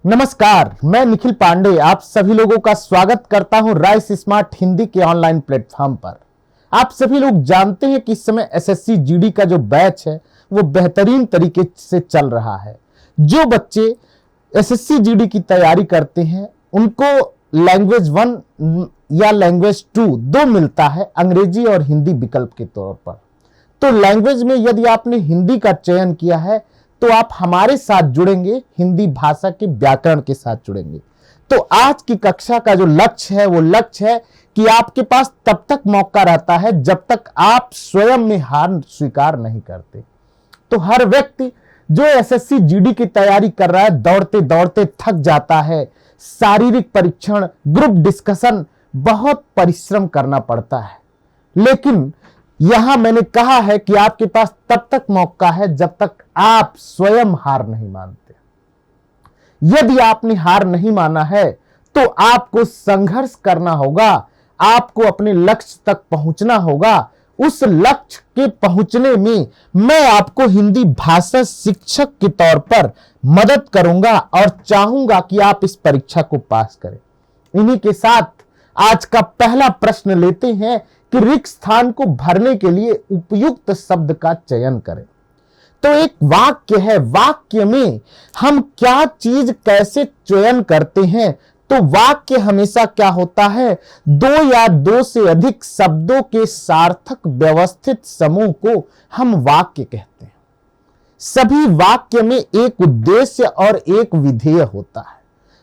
नमस्कार, मैं निखिल पांडे आप सभी लोगों का स्वागत करता हूं राइस स्मार्ट हिंदी के ऑनलाइन प्लेटफॉर्म पर। आप सभी लोग जानते हैं कि इस समय एसएससी जीडी का जो बैच है वो बेहतरीन तरीके से चल रहा है। जो बच्चे एसएससी जीडी की तैयारी करते हैं उनको लैंग्वेज 1 या लैंग्वेज 2 दो मिलता है, अंग्रेजी और हिंदी विकल्प के तौर पर। तो लैंग्वेज में यदि आपने हिंदी का चयन किया है तो आप हमारे साथ जुड़ेंगे, हिंदी भाषा के व्याकरण के साथ जुड़ेंगे। तो आज की कक्षा का जो लक्ष्य है वो लक्ष्य है कि आपके पास तब तक मौका रहता है जब तक आप स्वयं में हार स्वीकार नहीं करते। तो हर व्यक्ति जो एसएससी जीडी की तैयारी कर रहा है दौड़ते दौड़ते थक जाता है। शारीरिक परीक्षण, ग्रुप डिस्कशन, बहुत परिश्रम करना पड़ता है। लेकिन यहां मैंने कहा है कि आपके पास तब तक मौका है जब तक आप स्वयं हार नहीं मानते। यदि आपने हार नहीं माना है तो आपको संघर्ष करना होगा, आपको अपने लक्ष्य तक पहुंचना होगा। उस लक्ष्य के पहुंचने में मैं आपको हिंदी भाषा शिक्षक के तौर पर मदद करूंगा और चाहूंगा कि आप इस परीक्षा को पास करें। इन्हीं के साथ आज का पहला प्रश्न लेते हैं कि रिक्त स्थान को भरने के लिए उपयुक्त शब्द का चयन करें। तो एक वाक्य है, वाक्य में हम क्या चीज कैसे चयन करते हैं? तो वाक्य हमेशा क्या होता है, दो या दो से अधिक शब्दों के सार्थक व्यवस्थित समूह को हम वाक्य कहते हैं। सभी वाक्य में एक उद्देश्य और एक विधेय होता है।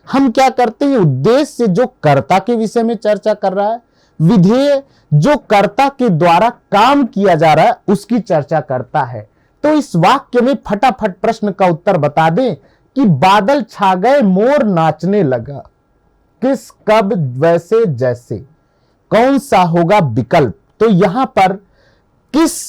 हम क्या करते हैं, उद्देश्य जो कर्ता के विषय में चर्चा कर रहा है, विधेय जो कर्ता के द्वारा काम किया जा रहा है उसकी चर्चा करता है। तो इस वाक्य में फटाफट प्रश्न का उत्तर बता दें कि बादल छा गए मोर नाचने लगा, किस कब वैसे जैसे, कौन सा होगा विकल्प? तो यहां पर किस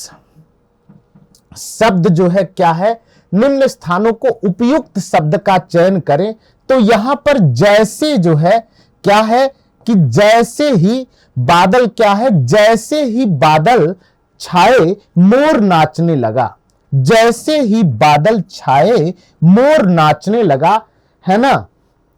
शब्द जो है क्या है, निम्न स्थानों को उपयुक्त शब्द का चयन करें। तो यहां पर जैसे जो है क्या है कि जैसे ही बादल क्या है, जैसे ही बादल छाए मोर नाचने लगा, जैसे ही बादल छाए मोर नाचने लगा, है ना?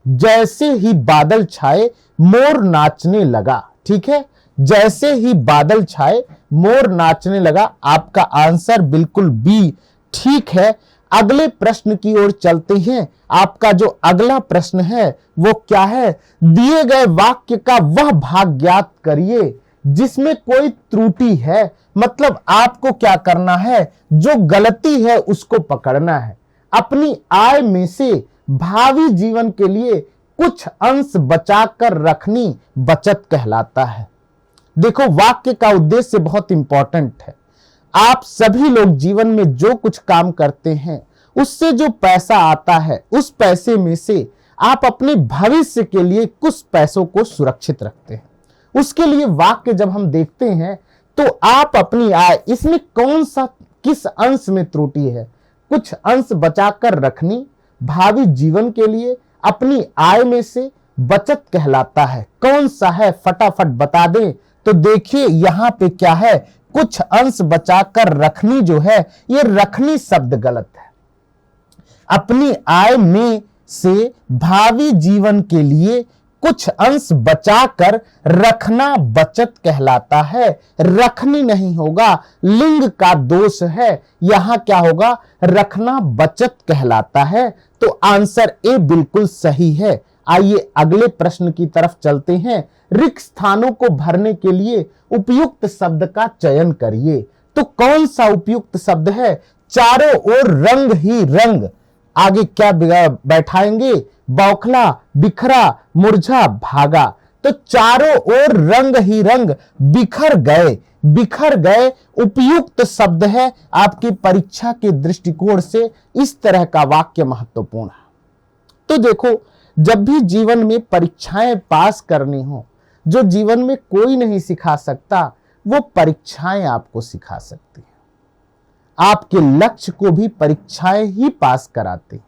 जैसे ही बादल छाए मोर नाचने लगा, ठीक है। जैसे ही बादल छाए मोर नाचने लगा, आपका आंसर बिल्कुल बी ठीक है। अगले प्रश्न की ओर चलते हैं। आपका जो अगला प्रश्न है वो क्या है, दिए गए वाक्य का वह भाग ज्ञात करिए जिसमें कोई त्रुटि है। मतलब आपको क्या करना है, जो गलती है उसको पकड़ना है। अपनी आय में से भावी जीवन के लिए कुछ अंश बचाकर रखनी बचत कहलाता है। देखो, वाक्य का उद्देश्य बहुत इंपॉर्टेंट है। आप सभी लोग जीवन में जो कुछ काम करते हैं उससे जो पैसा आता है उस पैसे में से आप अपने भविष्य के लिए कुछ पैसों को सुरक्षित रखते हैं। उसके लिए वाक्य जब हम देखते हैं तो आप अपनी आय, इसमें कौन सा किस अंश में त्रुटि है? कुछ अंश बचाकर रखनी, भावी जीवन के लिए अपनी आय में से बचत कहलाता है। कौन सा है फटाफट बता दें। तो देखिए यहां पे क्या है, कुछ अंश बचाकर रखनी जो है, ये रखनी शब्द गलत है। अपनी आय में से भावी जीवन के लिए कुछ अंश बचाकर रखना बचत कहलाता है। रखनी नहीं होगा, लिंग का दोष है। यहां क्या होगा, रखना बचत कहलाता है। तो आंसर ए बिल्कुल सही है। आइए अगले प्रश्न की तरफ चलते हैं। रिक्त स्थानों को भरने के लिए उपयुक्त शब्द का चयन करिए। तो कौन सा उपयुक्त शब्द है, चारों ओर रंग ही रंग। आगे क्या बैठाएंगे, बौखला, बिखरा, मुरझा, भागा। तो चारों ओर रंग ही रंग, बिखर गए। बिखर गए उपयुक्त शब्द है। आपकी परीक्षा के दृष्टिकोण से इस तरह का वाक्य महत्वपूर्ण है। तो देखो, जब भी जीवन में परीक्षाएं पास करनी हो, जो जीवन में कोई नहीं सिखा सकता वो परीक्षाएं आपको सिखा सकती हैं। आपके लक्ष्य को भी परीक्षाएं ही पास कराते हैं।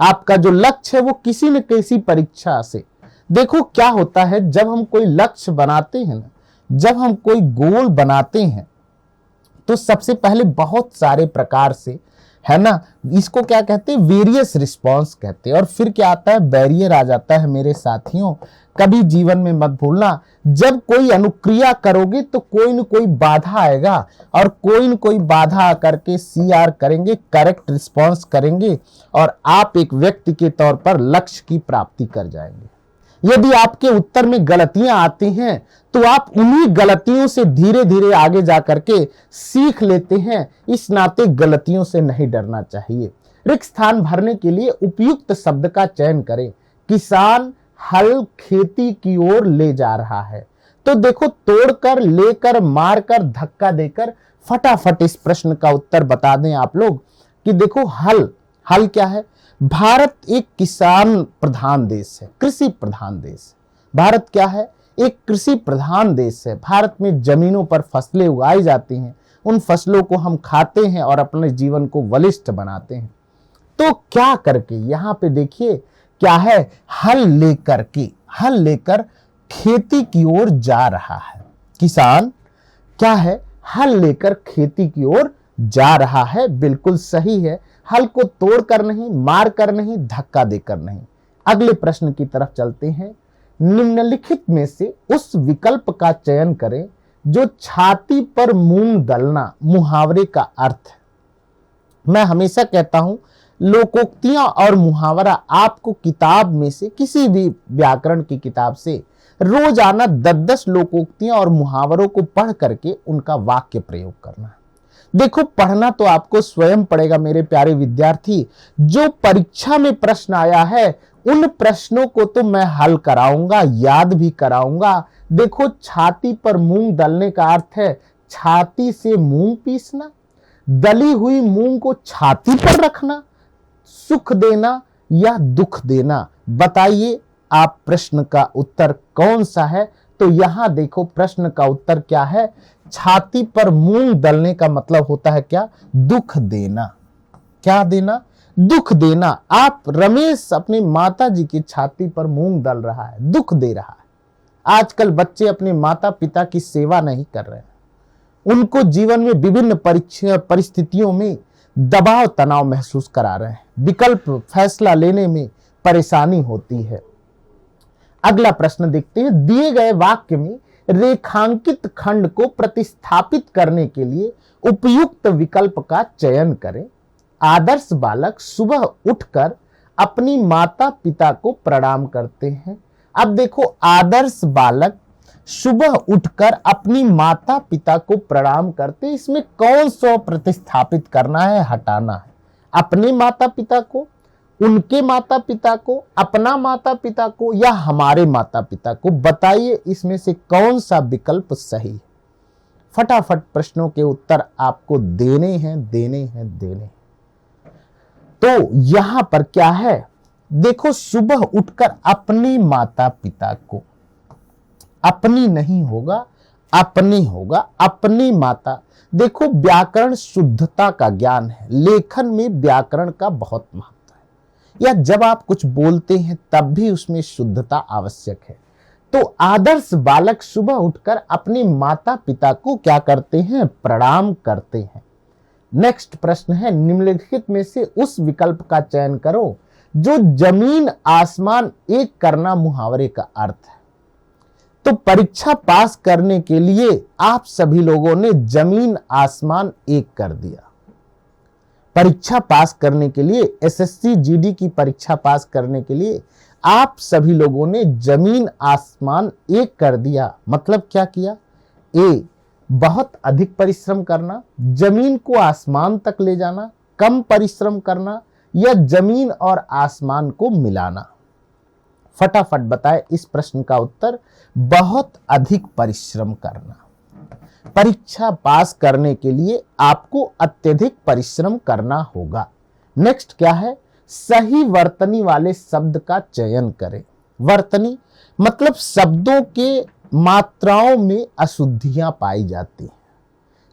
आपका जो लक्ष्य है वो किसी न किसी परीक्षा से, देखो क्या होता है, जब हम कोई लक्ष्य बनाते हैं ना, जब हम कोई गोल बनाते हैं तो सबसे पहले बहुत सारे प्रकार से है ना। इसको क्या कहते हैं, वेरियस रिस्पॉन्स कहते हैं। और फिर क्या आता है, बैरियर आ जाता है मेरे साथियों। कभी जीवन में मत भूलना, जब कोई अनुक्रिया करोगे तो कोई न कोई बाधा आएगा, और कोई न कोई बाधा आकर के CR करेंगे, करेक्ट रिस्पॉन्स करेंगे, और आप एक व्यक्ति के तौर पर लक्ष्य की प्राप्ति कर जाएंगे। यदि आपके उत्तर में गलतियां आती हैं तो आप उन्हीं गलतियों से धीरे धीरे आगे जाकर के सीख लेते हैं। इस नाते गलतियों से नहीं डरना चाहिए। रिक्त स्थान भरने के लिए उपयुक्त शब्द का चयन करें। किसान हल खेती की ओर ले जा रहा है। तो देखो, तोड़कर, लेकर, मारकर, धक्का देकर फटाफट इस प्रश्न का उत्तर बता दें आप लोग कि देखो, हल क्या है। भारत एक किसान प्रधान देश है, कृषि प्रधान देश है। भारत क्या है, एक कृषि प्रधान देश है। भारत में जमीनों पर फसलें उगाई जाती हैं, उन फसलों को हम खाते हैं और अपने जीवन को बलिष्ठ बनाते हैं। तो क्या करके यहां पे देखिए क्या है, हल लेकर खेती की ओर जा रहा है। किसान क्या है, हल लेकर खेती की ओर जा रहा है। बिल्कुल सही है। हल को तोड़कर नहीं, मार कर नहीं, धक्का देकर नहीं। अगले प्रश्न की तरफ चलते हैं। निम्नलिखित में से उस विकल्प का चयन करें जो छाती पर मूंग दलना मुहावरे का अर्थ है। मैं हमेशा कहता हूं, लोकोक्तियां और मुहावरा आपको किताब में से, किसी भी व्याकरण की किताब से रोजाना 10-10 लोकोक्तियां और मुहावरों को पढ़ करके उनका वाक्य प्रयोग करना है। देखो, पढ़ना तो आपको स्वयं पड़ेगा मेरे प्यारे विद्यार्थी। जो परीक्षा में प्रश्न आया है उन प्रश्नों को तो मैं हल कराऊंगा, याद भी कराऊंगा। देखो, छाती पर मूंग दलने का अर्थ है छाती से मूंग पीसना, दली हुई मूंग को छाती पर रखना, सुख देना या दुख देना। बताइए आप प्रश्न का उत्तर कौन सा है। तो यहां देखो, प्रश्न का उत्तर क्या है, छाती पर मूंग दलने का मतलब होता है क्या, दुख देना। क्या देना, दुख देना। आप रमेश अपनी माता जी की छाती पर मूंग दल रहा है, दुख दे रहा है। आजकल बच्चे अपने माता पिता की सेवा नहीं कर रहे हैं, उनको जीवन में विभिन्न परिस्थितियों में दबाव तनाव महसूस करा रहे हैं, विकल्प फैसला लेने में परेशानी होती है। अगला प्रश्न देखते हैं। दिए गए वाक्य में रेखांकित खंड को प्रतिस्थापित करने के लिए उपयुक्त विकल्प का चयन करें। आदर्श बालक सुबह उठकर अपनी माता पिता को प्रणाम करते हैं। अब देखो, आदर्श बालक सुबह उठकर अपनी माता पिता को प्रणाम करते, इसमें कौन सा प्रतिस्थापित करना है, हटाना है। अपने माता पिता को, उनके माता पिता को, अपना माता पिता को या हमारे माता पिता को। बताइए इसमें से कौन सा विकल्प सही है। फटाफट प्रश्नों के उत्तर आपको देने हैं। तो यहां पर क्या है, देखो, सुबह उठकर अपने माता पिता को, अपनी नहीं होगा, अपने होगा, अपनी माता। देखो, व्याकरण शुद्धता का ज्ञान है, लेखन में व्याकरण का बहुत महत्व है। या जब आप कुछ बोलते हैं तब भी उसमें शुद्धता आवश्यक है। तो आदर्श बालक सुबह उठकर अपने माता पिता को क्या करते हैं, प्रणाम करते हैं। नेक्स्ट प्रश्न है, निम्नलिखित में से उस विकल्प का चयन करो जो जमीन आसमान एक करना मुहावरे का अर्थ है। तो परीक्षा पास करने के लिए आप सभी लोगों ने जमीन आसमान एक कर दिया। परीक्षा पास करने के लिए, SSC GD की परीक्षा पास करने के लिए आप सभी लोगों ने जमीन आसमान एक कर दिया। मतलब क्या किया, ए, बहुत अधिक परिश्रम करना, जमीन को आसमान तक ले जाना, कम परिश्रम करना, या जमीन और आसमान को मिलाना। फटाफट बताएं इस प्रश्न का उत्तर, बहुत अधिक परिश्रम करना। परीक्षा पास करने के लिए आपको अत्यधिक परिश्रम करना होगा। नेक्स्ट क्या है, सही वर्तनी वाले शब्द का चयन करें। वर्तनी मतलब शब्दों के मात्राओं में अशुद्धियां पाई जाती हैं।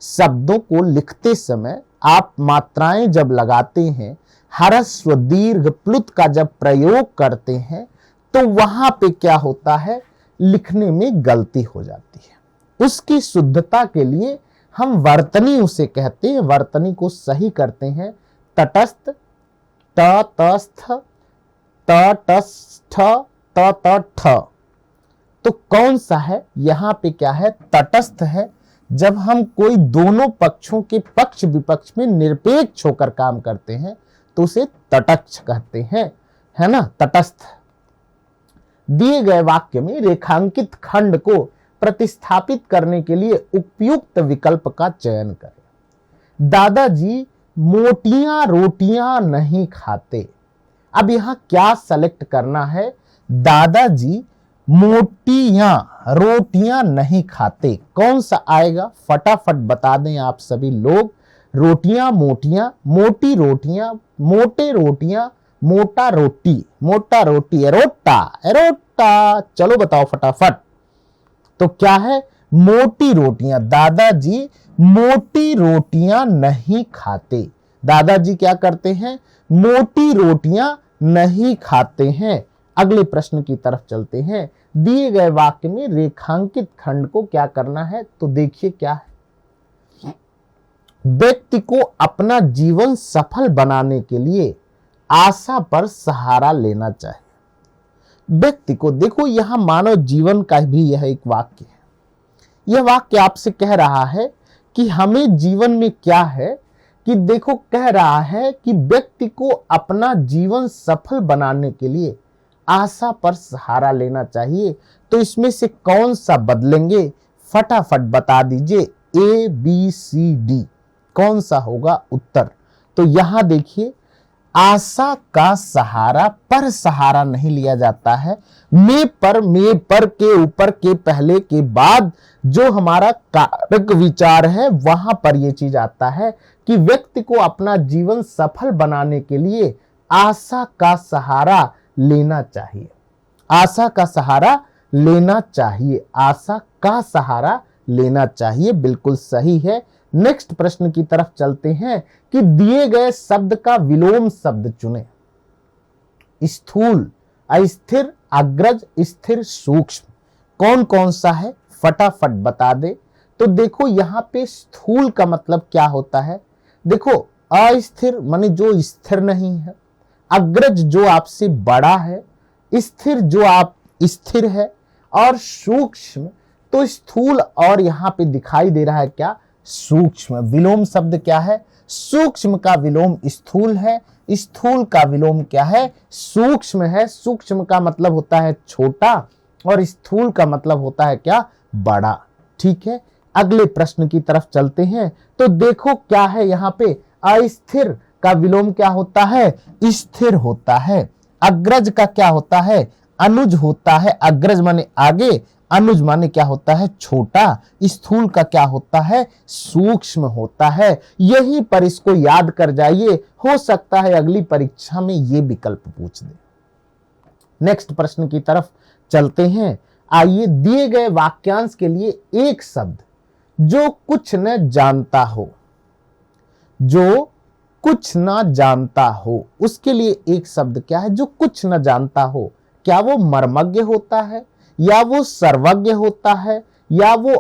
शब्दों को लिखते समय आप मात्राएं जब लगाते हैं, ह्रस्व दीर्घ प्लुत का जब प्रयोग करते हैं, तो वहां पे क्या होता है, लिखने में गलती हो जाती है। उसकी शुद्धता के लिए हम वर्तनी उसे कहते हैं, वर्तनी को सही करते हैं तटस्थ, तटस्थ, तटस्थ, तटस्थ। तो कौन सा है? यहां पे क्या है? तटस्थ है। जब हम कोई दोनों पक्षों के पक्ष विपक्ष में निरपेक्ष होकर काम करते हैं तो उसे तटस्थ कहते हैं, है ना, तटस्थ। दिए गए वाक्य में रेखांकित खंड को प्रतिस्थापित करने के लिए उपयुक्त विकल्प का चयन करें। दादाजी मोटियां रोटियां नहीं खाते। अब यहां क्या सेलेक्ट करना है? दादाजी मोटियां रोटियां नहीं खाते, कौन सा आएगा? फटाफट बता दें आप सभी लोग। रोटियां मोटियां, मोटी रोटियां, मोटे रोटियां, मोटा रोटी, मोटा रोटी, एरोटा, एरोटा। चलो बताओ फटाफट। तो क्या है? मोटी रोटियां। दादाजी मोटी रोटियां नहीं खाते। दादाजी क्या करते हैं? मोटी रोटियां नहीं खाते हैं। अगले प्रश्न की तरफ चलते हैं। दिए गए वाक्य में रेखांकित खंड को क्या करना है? तो देखिए क्या है। व्यक्ति को अपना जीवन सफल बनाने के लिए आशा पर सहारा लेना चाहिए। व्यक्ति को, देखो यहां मानव जीवन का भी यह एक वाक्य है। यह वाक्य आपसे कह रहा है कि हमें जीवन में क्या है कि देखो, कह रहा है कि व्यक्ति को अपना जीवन सफल बनाने के लिए आशा पर सहारा लेना चाहिए। तो इसमें से कौन सा बदलेंगे? फटाफट बता दीजिए। ए बी सी डी कौन सा होगा उत्तर? तो यहां देखिए, आशा का सहारा पर सहारा नहीं लिया जाता है। मैं पर के ऊपर के पहले के बाद जो हमारा कारक विचार है वहां पर यह चीज आता है कि व्यक्ति को अपना जीवन सफल बनाने के लिए आशा का सहारा लेना चाहिए। आशा का सहारा लेना चाहिए। आशा का सहारा लेना चाहिए, बिल्कुल सही है। नेक्स्ट प्रश्न की तरफ चलते हैं कि दिए गए शब्द का विलोम शब्द चुने। स्थूल, अस्थिर, अग्रज, स्थिर, सूक्ष्म, कौन कौन सा है? फटाफट बता दे। तो देखो यहां पे स्थूल का मतलब क्या होता है? देखो, अस्थिर माने जो स्थिर नहीं है, अग्रज जो आपसे बड़ा है, स्थिर जो आप स्थिर है, और सूक्ष्म तो स्थूल और यहां पे दिखाई दे रहा है क्या? सूक्ष्म। विलोम शब्द क्या है? सूक्ष्म का विलोम स्थूल है, स्थूल का विलोम क्या है? सूक्ष्म है। सूक्ष्म का मतलब होता है छोटा और स्थूल का मतलब होता है क्या? बड़ा। ठीक है, अगले प्रश्न की तरफ चलते हैं। तो देखो क्या है यहां पे, अस्थिर का विलोम क्या होता है? स्थिर होता है। अग्रज का क्या होता है? अनुज होता है। अग्रज माने आगे, अनुज माने क्या होता है? छोटा। स्थूल का क्या होता है? सूक्ष्म होता है। यहीं पर इसको याद कर जाइए, हो सकता है अगली परीक्षा में ये विकल्प पूछ दे। नेक्स्ट प्रश्न की तरफ चलते हैं। आइए, दिए गए वाक्यांश के लिए एक शब्द जो कुछ न जानता हो, जो कुछ ना जानता हो, उसके लिए एक शब्द क्या है? जो कुछ न जानता हो, क्या वो मर्मज्ञ होता है, या वो सर्वज्ञ होता है, या वो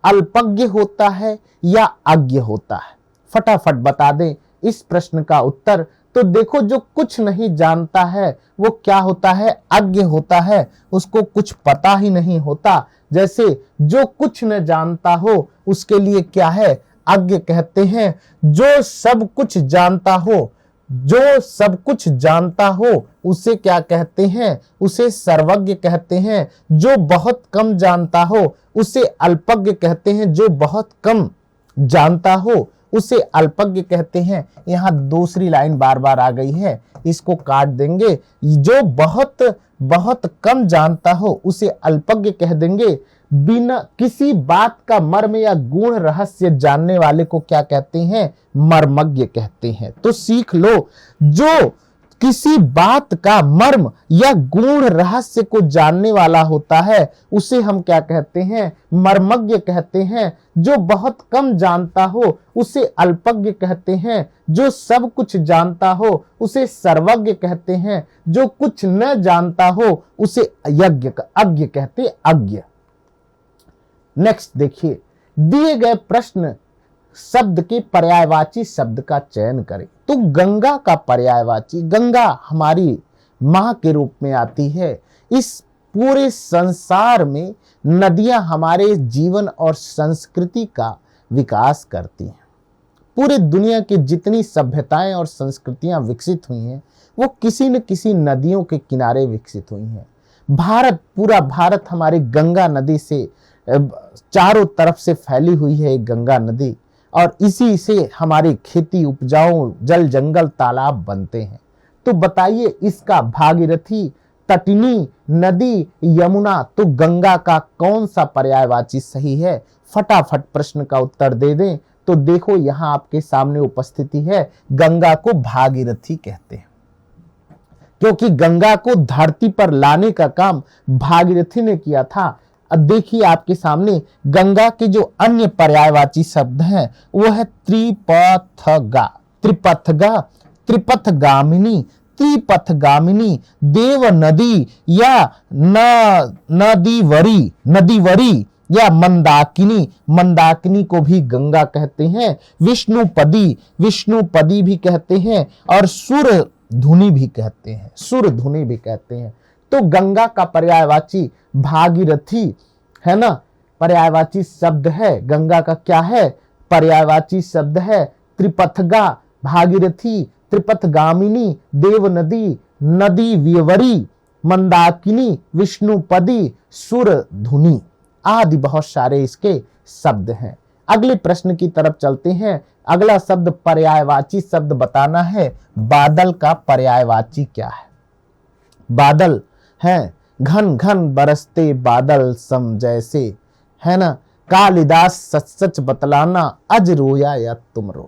अल्पज्ञ होता है, या अज्ञ होता है? फटाफट बता दें इस प्रश्न का उत्तर। तो देखो, जो कुछ नहीं जानता है वो क्या होता है? अज्ञ होता है। उसको कुछ पता ही नहीं होता। जैसे जो कुछ न जानता हो उसके लिए क्या है? अज्ञ कहते हैं। जो सब कुछ जानता हो, जो सब कुछ जानता हो उसे क्या कहते हैं? उसे सर्वज्ञ कहते हैं। जो बहुत कम जानता हो उसे अल्पज्ञ कहते हैं। जो बहुत कम जानता हो उसे अल्पज्ञ कहते हैं। यहां दूसरी लाइन बार बार आ गई है, इसको काट देंगे। जो बहुत बहुत कम जानता हो उसे अल्पज्ञ कह देंगे। बिना किसी बात का मर्म या गुण रहस्य जानने वाले को क्या कहते हैं? मर्मज्ञ कहते हैं। तो सीख लो, जो किसी बात का मर्म या गुण रहस्य को जानने वाला होता है उसे हम क्या कहते हैं? मर्मज्ञ कहते हैं। जो बहुत कम जानता हो उसे अल्पज्ञ कहते हैं। जो सब कुछ जानता हो उसे सर्वज्ञ कहते हैं। जो कुछ न जानता हो उसे अज्ञ कहते, अज्ञ। नेक्स्ट देखिए, दिए गए प्रश्न शब्द के पर्यायवाची शब्द का चयन करें। तो गंगा का पर्यायवाची, गंगा हमारी मां के रूप में आती है। इस पूरे संसार में नदियां हमारे जीवन और संस्कृति का विकास करती हैं। पूरे दुनिया की जितनी सभ्यताएं और संस्कृतियां विकसित हुई हैं वो किसी न किसी नदियों के किनारे विकसित हुई हैं। भारत, पूरा भारत हमारी गंगा नदी से चारों तरफ से फैली हुई है गंगा नदी, और इसी से हमारी खेती उपजाऊ, जल जंगल तालाब बनते हैं। तो बताइए इसका भागीरथी, तटिनी, नदी, यमुना, तो गंगा का कौन सा पर्यायवाची सही है? फटाफट प्रश्न का उत्तर दे दें। तो देखो यहां आपके सामने उपस्थिति है, गंगा को भागीरथी कहते हैं क्योंकि गंगा को धरती पर लाने का काम भागीरथी ने किया था। अब देखिए आपके सामने गंगा के जो अन्य पर्यायवाची शब्द हैं वो है त्रिपथगा, त्रिपथगा, त्रिपथगामिनी, त्रिपथगामिनी, देव नदी या नदीवरी, नदीवरी या मंदाकिनी, मंदाकिनी को भी गंगा कहते हैं। विष्णुपदी, विष्णुपदी भी कहते हैं, और सुर धुनी भी कहते हैं, सुर धुनी भी कहते हैं। तो गंगा का पर्यायवाची भागीरथी है ना, पर्यायवाची शब्द है। गंगा का क्या है? पर्यायवाची शब्द है त्रिपथगा, भागीरथी, त्रिपथगामिनी, देव नदी, नदी व्यवरी, मंदाकिनी, विष्णुपदी, सुर धुनी आदि बहुत सारे इसके शब्द हैं। अगले प्रश्न की तरफ चलते हैं। अगला शब्द पर्यायवाची शब्द बताना है। बादल का पर्यायवाची क्या है? बादल है घन घन बरसते बादल सम जैसे, है ना, कालिदास सच सच बतलाना अज रोया या तुम रोया।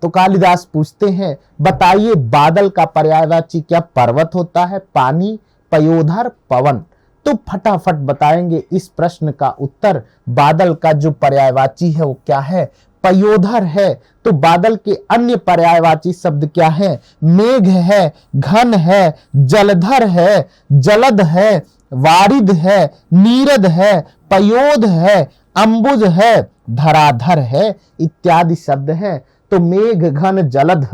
तो कालिदास पूछते हैं बताइए बादल का पर्यायवाची क्या? पर्वत होता है, पानी, पयोधर, पवन। तो फटाफट बताएंगे इस प्रश्न का उत्तर। बादल का जो पर्यायवाची है वो क्या है? पयोधर है। तो बादल के अन्य पर्यायवाची शब्द क्या है? मेघ है, घन है, जलधर है, जलद है, वारिद है, नीरद है, पयोध है, अंबुज है, धराधर है इत्यादि शब्द हैं। तो मेघ घन जलध,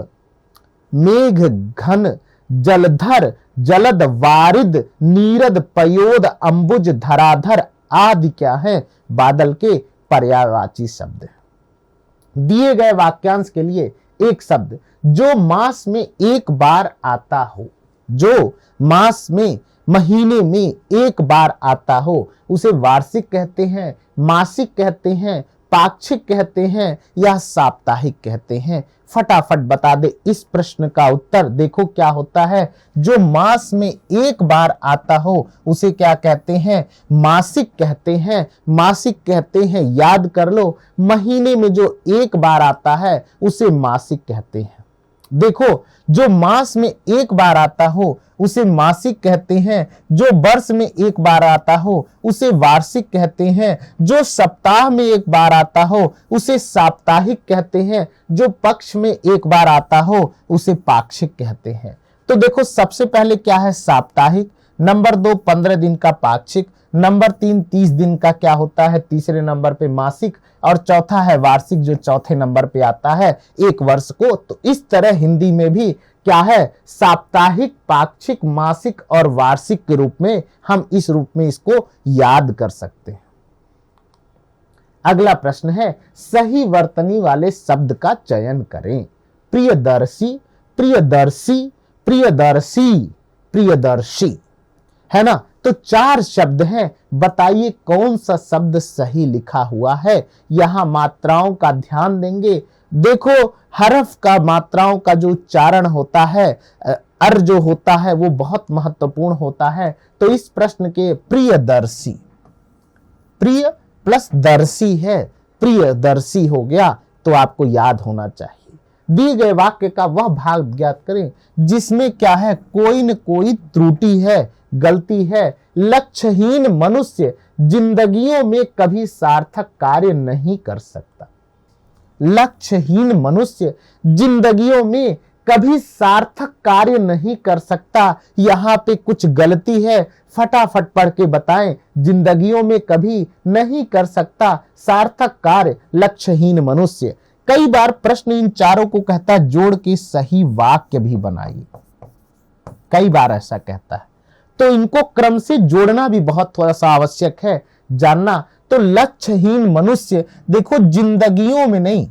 मेघ घन जलधर, जलद, वारिद, नीरद, पयोद, अंबुज, धराधर आदि क्या है? बादल के पर्यायवाची शब्द। दिए गए वाक्यांश के लिए एक शब्द जो मास में एक बार आता हो, जो मास में, महीने में एक बार आता हो, उसे वार्षिक कहते हैं, मासिक कहते हैं, पाक्षिक कहते हैं या साप्ताहिक कहते हैं। फटाफट बता दे इस प्रश्न का उत्तर। देखो क्या होता है, जो मास में एक बार आता हो उसे क्या कहते हैं? मासिक कहते हैं, मासिक कहते हैं। याद कर लो, महीने में जो एक बार आता है उसे मासिक कहते हैं। देखो, जो मास में एक बार आता हो उसे मासिक कहते हैं, जो वर्ष में एक बार आता हो उसे वार्षिक कहते हैं, जो सप्ताह में एक बार आता हो उसे साप्ताहिक कहते हैं, जो पक्ष में एक बार आता हो उसे पाक्षिक कहते हैं। तो देखो सबसे पहले क्या है? साप्ताहिक। नंबर 2 15 दिन का पाक्षिक। नंबर 3 30 दिन का क्या होता है? तीसरे नंबर पे मासिक। और चौथा है वार्षिक जो चौथे नंबर पे आता है एक वर्ष को। तो इस तरह हिंदी में भी क्या है? साप्ताहिक, पाक्षिक, मासिक और वार्षिक के रूप में हम इस रूप में इसको याद कर सकते हैं। अगला प्रश्न है सही वर्तनी वाले शब्द का चयन करें। प्रियदर्शी, प्रियदर्शी, प्रियदर्शी, प्रियदर्शी, है ना। तो 4 शब्द हैं, बताइए कौन सा शब्द सही लिखा हुआ है। यहां मात्राओं का ध्यान देंगे। देखो हरफ का, मात्राओं का जो उच्चारण होता है, अर जो होता है वो बहुत महत्वपूर्ण होता है। तो इस प्रश्न के प्रियदर्शी, प्रिय प्लस दर्शी है, प्रियदर्शी हो गया, तो आपको याद होना चाहिए। दिए गए वाक्य का वह भाग ज्ञात करें जिसमें क्या है? कोई न कोई त्रुटि है, गलती है। लक्ष्यहीन मनुष्य जिंदगियों में कभी सार्थक कार्य नहीं कर सकता। लक्ष्यहीन मनुष्य जिंदगियों में कभी सार्थक कार्य नहीं कर सकता। यहाँ पे कुछ गलती है, फटाफट पढ़ के बताएं। जिंदगियों में कभी नहीं कर सकता सार्थक कार्य लक्ष्यहीन मनुष्य। कई बार प्रश्न इन चारों को कहता है जोड़ के सही वाक्य भी बनाइए, कई बार ऐसा कहता है। तो इनको क्रम से जोड़ना भी बहुत थोड़ा सा आवश्यक है जानना। तो लक्ष्यहीन मनुष्य देखो जिंदगियों में नहीं,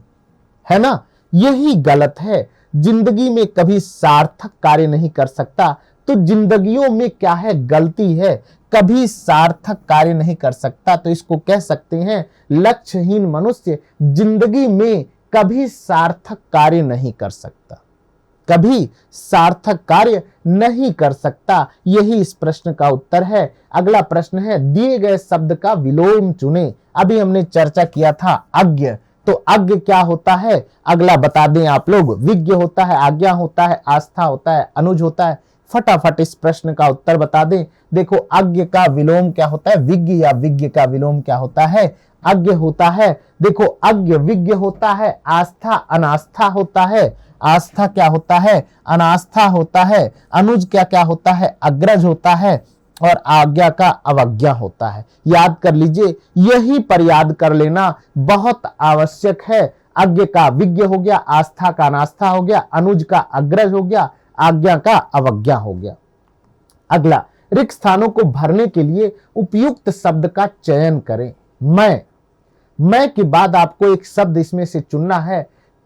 है ना, यही गलत है। जिंदगी में कभी सार्थक कार्य नहीं कर सकता, तो जिंदगियों में क्या है, गलती है, कभी सार्थक कार्य नहीं कर सकता। तो इसको कह सकते हैं लक्ष्यहीन मनुष्य जिंदगी में कभी सार्थक कार्य नहीं कर सकता, कभी सार्थक कार्य नहीं कर सकता। यही इस प्रश्न का उत्तर है। अगला प्रश्न है दिए गए शब्द का विलोम चुने। अभी हमने चर्चा किया था अज्ञ, तो अज्ञ क्या होता है, अगला बता दें आप लोग। विज्ञ होता है, आज्ञा होता है, आस्था होता है, अनुज होता है। फटाफट इस प्रश्न का उत्तर बता दें। देखो अज्ञ का विलोम क्या होता है, विज्ञ, या विज्ञ का विलोम क्या होता है, अज्ञ होता है। देखो अज्ञ विज्ञ होता है, आस्था अनास्था होता है, आस्था क्या होता है, अनास्था होता है, अनुज क्या क्या होता है, अग्रज होता है, और आज्ञा का अवज्ञा होता है। याद कर लीजिए, यही पर याद कर लेना बहुत आवश्यक है। अज्ञ का विज्ञ हो गया, आस्था का अनास्था हो गया, अनुज का अग्रज हो गया, आज्ञा का अवज्ञा हो गया। अगला, रिक्त स्थानों को भरने के लिए उपयुक्त शब्द का चयन करें। मैं के बाद आपको एक शब्द इसमें से चुनना है।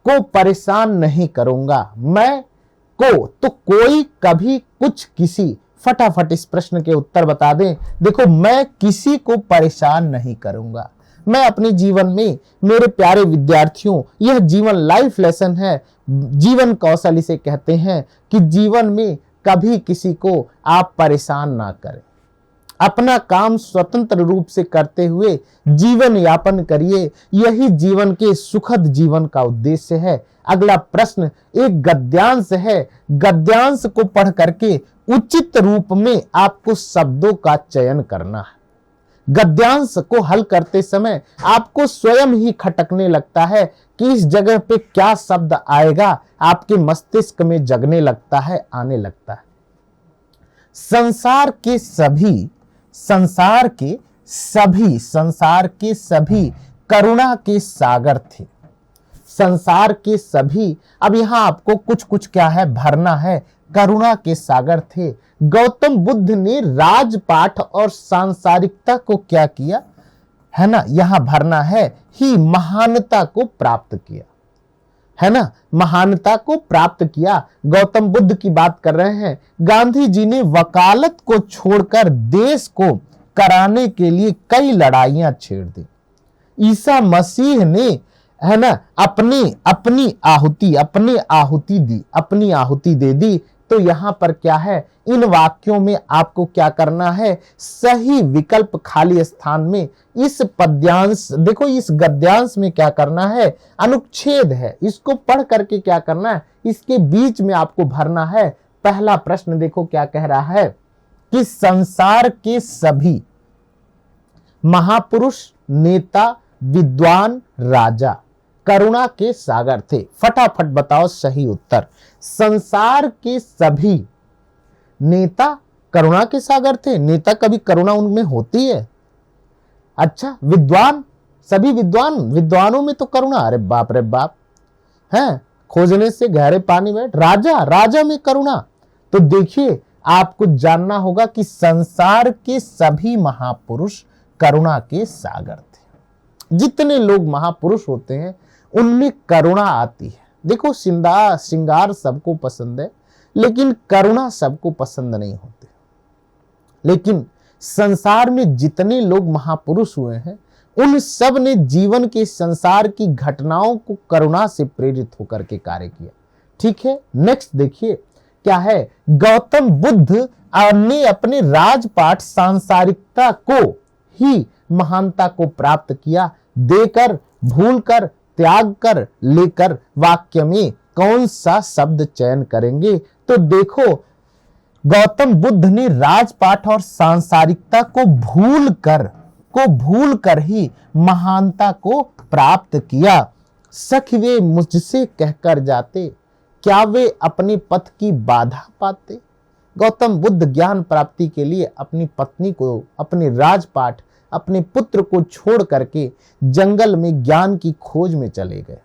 को परेशान नहीं करूंगा, मैं को, तो कोई, कभी, कुछ, किसी। फटाफट इस प्रश्न के उत्तर बता दें। देखो मैं किसी को परेशान नहीं करूंगा। मैं अपने जीवन में, मेरे प्यारे विद्यार्थियों, यह जीवन लाइफ लेसन है, जीवन कौशल इसे कहते हैं कि जीवन में कभी किसी को आप परेशान ना करें। अपना काम स्वतंत्र रूप से करते हुए जीवन यापन करिए, यही जीवन के सुखद जीवन का उद्देश्य है। अगला प्रश्न एक गद्यांश है। गद्यांश को पढ़ करके उचित रूप में आपको शब्दों का चयन करना है। गद्यांश को हल करते समय आपको स्वयं ही खटकने लगता है कि इस जगह पे क्या शब्द आएगा, आपके मस्तिष्क में जगने लगता है, आने लगता है। संसार के सभी करुणा के सागर थे। संसार के सभी, अब यहां आपको कुछ कुछ क्या है, भरना है। करुणा के सागर थे। गौतम बुद्ध ने राजपाठ और सांसारिकता को क्या किया, है ना, यहां भरना है, ही महानता को प्राप्त किया, है ना, महानता को प्राप्त किया। गौतम बुद्ध की बात कर रहे हैं। गांधी जी ने वकालत को छोड़कर देश को कराने के लिए कई लड़ाइयां छेड़ दी। ईसा मसीह ने, है ना, अपनी आहुति दे दी। तो यहां पर क्या है, इन वाक्यों में आपको क्या करना है, सही विकल्प खाली स्थान में इस पद्यांश, देखो इस गद्यांश में क्या करना है, अनुच्छेद है, इसको पढ़ करके क्या करना है, इसके बीच में आपको भरना है। पहला प्रश्न देखो क्या कह रहा है कि संसार के सभी महापुरुष, नेता, विद्वान, राजा करुणा के सागर थे। फटाफट बताओ सही उत्तर। संसार के सभी नेता करुणा के सागर थे। नेता, कभी करुणा उनमें होती है? अच्छा, विद्वान, सभी विद्वानों में तो करुणा, अरे बाप रे बाप, है, खोजने से गहरे पानी में। राजा में करुणा। तो देखिए आपको जानना होगा कि संसार के सभी महापुरुष करुणा के सागर थे। जितने लोग महापुरुष होते हैं उनमें करुणा आती है। देखो श्रृंगार सबको पसंद है, लेकिन करुणा सबको पसंद नहीं होती। लेकिन संसार में जितने लोग महापुरुष हुए हैं उन सब ने जीवन के संसार की घटनाओं को करुणा से प्रेरित होकर के कार्य किया। ठीक है, नेक्स्ट देखिए क्या है। गौतम बुद्ध ने अपने राजपाठ सांसारिकता को ही महानता को प्राप्त किया। देकर, भूलकर, त्याग कर, लेकर वाक्य में कौन सा शब्द चयन करेंगे? तो देखो गौतम बुद्ध ने राजपाठ और सांसारिकता को भूल कर ही महानता को प्राप्त किया। सख वे मुझसे कहकर जाते, क्या वे अपने पथ की बाधा पाते? गौतम बुद्ध ज्ञान प्राप्ति के लिए अपनी पत्नी को, अपने राजपाठ, अपने पुत्र को छोड़ करके जंगल में ज्ञान की खोज में चले गए।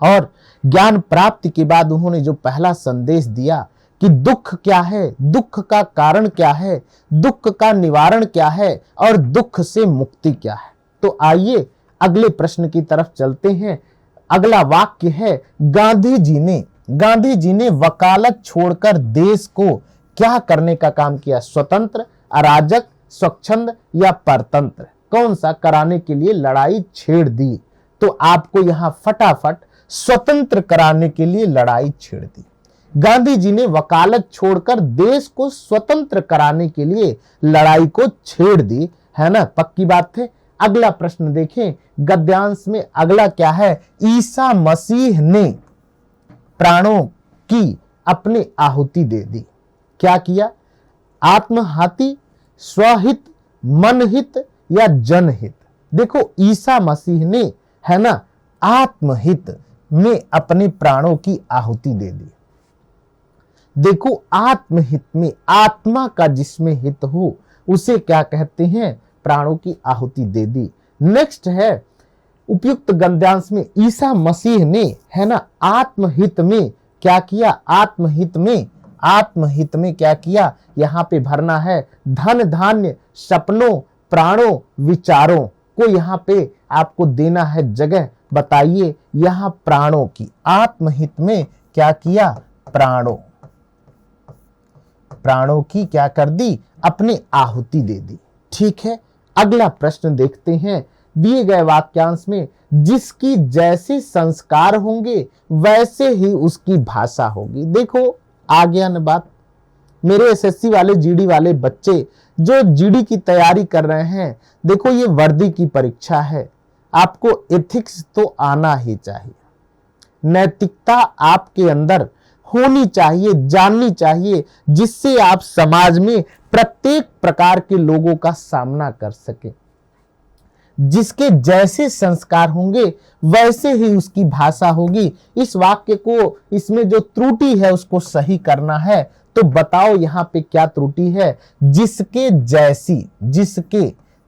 और ज्ञान प्राप्ति के बाद उन्होंने जो पहला संदेश दिया कि दुख क्या है, दुख का कारण क्या है, दुख का निवारण क्या है और दुख से मुक्ति क्या है। तो आइए अगले प्रश्न की तरफ चलते हैं। अगला वाक्य है, गांधी जी ने वकालत छोड़कर देश को क्या करने का काम किया? स्वतंत्र, अराजक, स्वच्छंद या परतंत्र? कौन सा कराने के लिए लड़ाई छेड़ दी? तो आपको यहां फटाफट स्वतंत्र कराने के लिए लड़ाई छेड़ दी। गांधी जी ने वकालत छोड़कर देश को स्वतंत्र कराने के लिए लड़ाई को छेड़ दी, है ना? पक्की बात है। अगला प्रश्न देखें, गद्यांश में अगला क्या है? ईसा मसीह ने प्राणों की अपनी आहुति दे दी। क्या किया? आत्महाति, स्वहित, मनहित या जनहित? देखो ईसा मसीह ने, है ना, आत्महित में अपने प्राणों की आहुति दे दी। देखो आत्महित में, आत्मा का जिसमें हित हो उसे क्या कहते हैं? प्राणों की आहुति दे दी। नेक्स्ट है, उपयुक्त गद्यांश में ईसा मसीह ने, है ना, आत्महित में क्या किया? आत्महित में क्या किया? यहां पे भरना है धन, धान्य, सपनों, प्राणों, विचारों को यहां पे आपको देना है जगह। बताइए यहां प्राणों की, आत्महित में क्या किया? प्राणों की क्या कर दी? अपनी आहुति दे दी। ठीक है, अगला प्रश्न देखते हैं। दिए गए वाक्यांश में जिसकी जैसे संस्कार होंगे वैसे ही उसकी भाषा होगी। देखो आ गया न बात। मेरे एसएससी वाले, जीडी वाले बच्चे जो जीडी की तैयारी कर रहे हैं, देखो ये वर्दी की परीक्षा है, आपको एथिक्स तो आना ही चाहिए। नैतिकता आपके अंदर होनी चाहिए, जाननी चाहिए, जिससे आप समाज में प्रत्येक प्रकार के लोगों का सामना कर सके। जिसके जैसे संस्कार होंगे वैसे ही उसकी भाषा होगी। इस वाक्य को, इसमें जो त्रुटि है उसको सही करना है। तो बताओ यहां पे क्या त्रुटि है? जिसके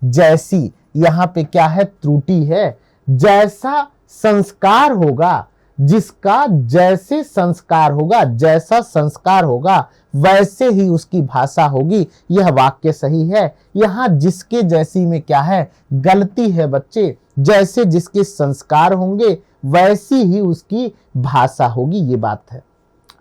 जैसी यहां पे क्या है? त्रुटि है। जैसा संस्कार होगा, जिसका जैसे संस्कार होगा, जैसा संस्कार होगा वैसे ही उसकी भाषा होगी। यह वाक्य सही है। यहां जिसके जैसी में क्या है? गलती है बच्चे। जैसे जिसके संस्कार होंगे वैसी ही उसकी भाषा होगी, ये बात है।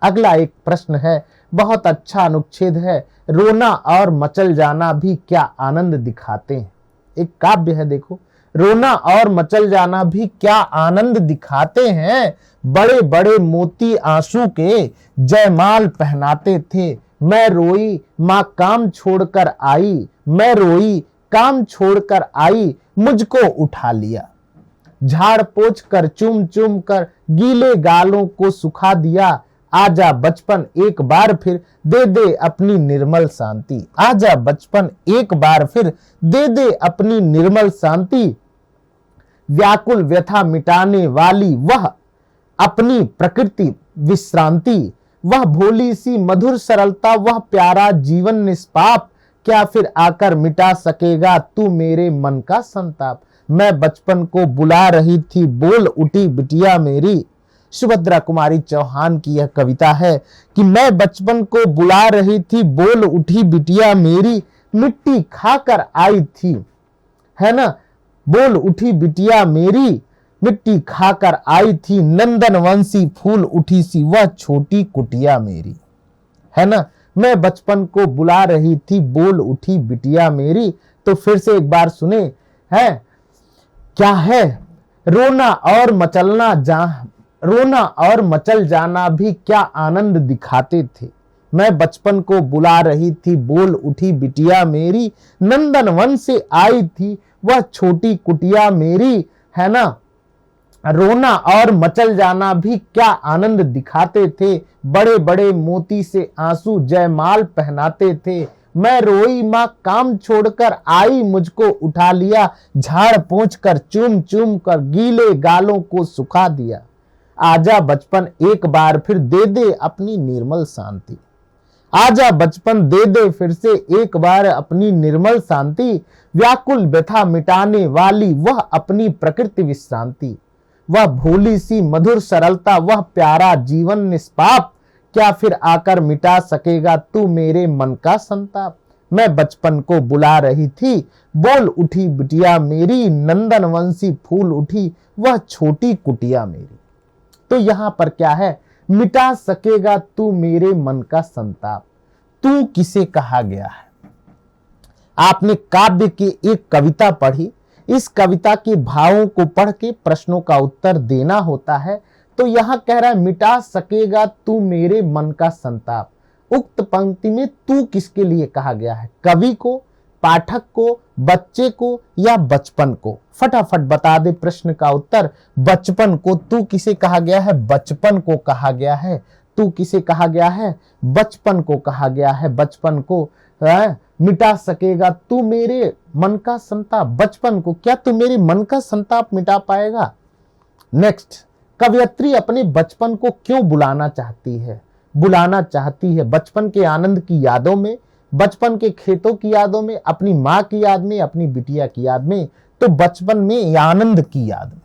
अगला एक प्रश्न है, बहुत अच्छा अनुच्छेद है। रोना और मचल जाना भी क्या आनंद दिखाते हैं? एक काव्य है, देखो। रोना और मचल जाना भी क्या आनंद दिखाते हैं। बड़े बड़े मोती आंसू के जयमाल पहनाते थे। मैं रोई माँ काम छोड़कर आई, मैं रोई काम छोड़कर आई, मुझको उठा लिया। झाड़ पोंछ कर चूम चूम कर गीले गालों को सुखा दिया। आजा बचपन एक बार फिर दे दे अपनी निर्मल शांति। आजा बचपन एक बार फिर दे दे अपनी निर्मल शांति। व्याकुल व्यथा मिटाने वाली वह अपनी प्रकृति विश्रांति। वह भोली सी मधुर सरलता, वह प्यारा जीवन निष्पाप। क्या फिर आकर मिटा सकेगा तू मेरे मन का संताप। मैं बचपन को बुला रही थी, बोल उठी बिटिया मेरी। सुभद्रा कुमारी चौहान की यह कविता है कि मैं बचपन को बुला रही थी, बोल उठी बिटिया मेरी। मिट्टी खाकर आई थी, है ना, बोल उठी बिटिया मेरी। मिट्टी खाकर आई थी, नंदन वंशी फूल उठी सी वह छोटी कुटिया मेरी, है ना। मैं बचपन को बुला रही थी, बोल उठी बिटिया मेरी। तो फिर से एक बार सुने, है क्या है? रोना और मचल जाना भी क्या आनंद दिखाते थे। मैं बचपन को बुला रही थी, बोल उठी बिटिया मेरी। नंदन वन से आई थी वह छोटी कुटिया मेरी, है ना। रोना और मचल जाना भी क्या आनंद दिखाते थे। बड़े बड़े मोती से आंसू जयमाल पहनाते थे। मैं रोई माँ काम छोड़कर आई, मुझको उठा लिया। झाड़ पोंछ कर चूम चूम कर गीले गालों को सुखा दिया। आजा बचपन एक बार फिर दे दे अपनी निर्मल शांति। आजा बचपन दे दे फिर से एक बार अपनी निर्मल शांति। व्याकुल व्यथा मिटाने वाली वह अपनी प्रकृति विश्रांति। वह भोली सी मधुर सरलता, वह प्यारा जीवन निष्पाप, क्या फिर आकर मिटा सकेगा तू मेरे मन का संताप। मैं बचपन को बुला रही थी, बोल उठी बिटिया मेरी, नंदन वंशी फूल उठी वह छोटी कुटिया मेरी। तो यहां पर क्या है, मिटा सकेगा तू मेरे मन का संताप। तू किसे कहा गया है? आपने काव्य की एक कविता पढ़ी, इस कविता के भावों को पढ़ के प्रश्नों का उत्तर देना होता है। तो यहां कह रहा है मिटा सकेगा तू मेरे मन का संताप। उक्त पंक्ति में तू किसके लिए कहा गया है? कवि को, पाठक को, बच्चे को या बचपन को? फटाफट बता दे प्रश्न का उत्तर। बचपन को। तू किसे कहा गया है? बचपन को कहा गया है। तू किसे कहा गया है? बचपन को कहा गया है। बचपन को मिटा सकेगा तू मेरे मन का संताप। बचपन को, क्या तू मेरे मन का संताप मिटा पाएगा? नेक्स्ट, कवयित्री अपने बचपन को क्यों बुलाना चाहती है? बुलाना चाहती है बचपन के आनंद की यादों में, बचपन के खेतों की यादों में, अपनी माँ की याद में, अपनी बिटिया की याद में। तो बचपन में आनंद की याद में,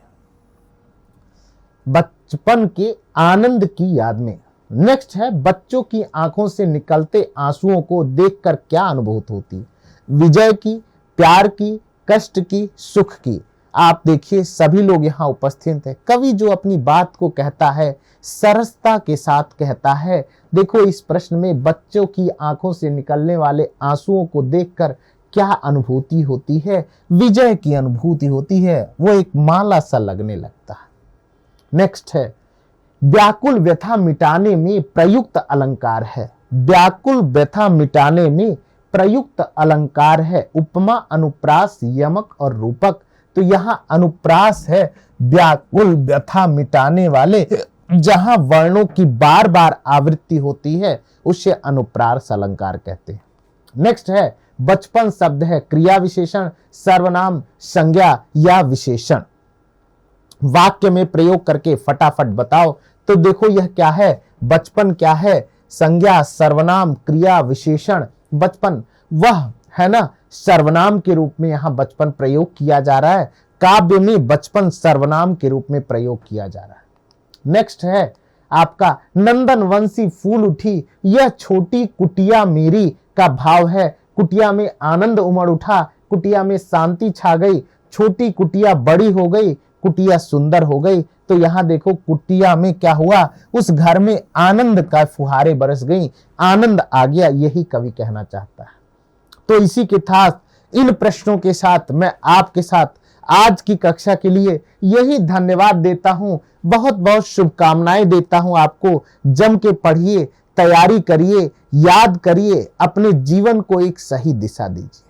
बचपन के आनंद की याद में। नेक्स्ट है, बच्चों की आंखों से निकलते आंसुओं को देखकर क्या अनुभूति होती? विजय की, प्यार की, कष्ट की, सुख की। आप देखिए सभी लोग यहाँ उपस्थित हैं। कवि जो अपनी बात को कहता है सरसता के साथ कहता है। देखो इस प्रश्न में बच्चों की आंखों से निकलने वाले आंसुओं को देखकर क्या अनुभूति होती है? विजय की अनुभूति होती है। वो एक माला सा लगने लगता है। नेक्स्ट है, व्याकुल व्यथा मिटाने में प्रयुक्त अलंकार है। व्याकुल व्यथा मिटाने में प्रयुक्त अलंकार है उपमा, अनुप्रास, यमक और रूपक। तो यहां अनुप्रास है व्याकुल व्यथा मिटाने वाले, जहां वर्णों की बार बार आवृत्ति होती है उसे अनुप्रास अलंकार कहते हैं। नेक्स्ट है, बचपन शब्द है क्रिया विशेषण, सर्वनाम, संज्ञा या विशेषण। वाक्य में प्रयोग करके फटाफट बताओ। तो देखो यह क्या है, बचपन क्या है? संज्ञा, सर्वनाम, क्रिया, विशेषण। बचपन वह है ना, सर्वनाम के रूप में यहां बचपन प्रयोग किया जा रहा है। काव्य में बचपन सर्वनाम के रूप में प्रयोग किया जा रहा है। नेक्स्ट है आपका, नंदन वंशी फूल उठी यह छोटी कुटिया मेरी का भाव है। कुटिया में आनंद उमड़ उठा, कुटिया में शांति छा गई, छोटी कुटिया बड़ी हो गई, कुटिया सुंदर हो गई। तो यहां देखो कुटिया में क्या हुआ, उस घर में आनंद का फुहारे बरस गई, आनंद आ गया। यही कवि कहना चाहता है। तो इसी के साथ इन प्रश्नों के साथ मैं आपके साथ आज की कक्षा के लिए यही धन्यवाद देता हूं। बहुत बहुत शुभकामनाएं देता हूं आपको। जम के पढ़िए, तैयारी करिए, याद करिए, अपने जीवन को एक सही दिशा दीजिए।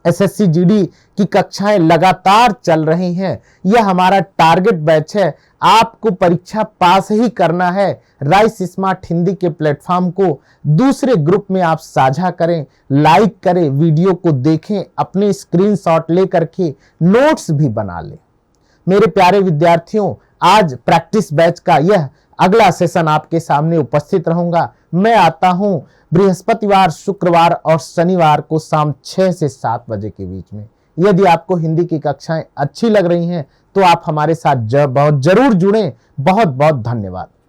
एसएससी जीडी की कक्षाएं लगातार चल रही हैं। यह हमारा टारगेट बैच है। आपको परीक्षा पास ही करना है। राइस स्मार्ट हिंदी के प्लेटफॉर्म को दूसरे ग्रुप में आप साझा करें, लाइक करें, वीडियो को देखें, अपने स्क्रीनशॉट लेकर के नोट्स भी बना लें। मेरे प्यारे विद्यार्थियों, आज प्रैक्टिस बैच का यह अगला सेशन आपके सामने उपस्थित रहूंगा। मैं आता हूं बृहस्पतिवार, शुक्रवार और शनिवार को शाम 6 से 7 बजे के बीच में। यदि आपको हिंदी की कक्षाएं अच्छी लग रही हैं तो आप हमारे साथ बहुत जरूर जुड़ें। बहुत बहुत धन्यवाद।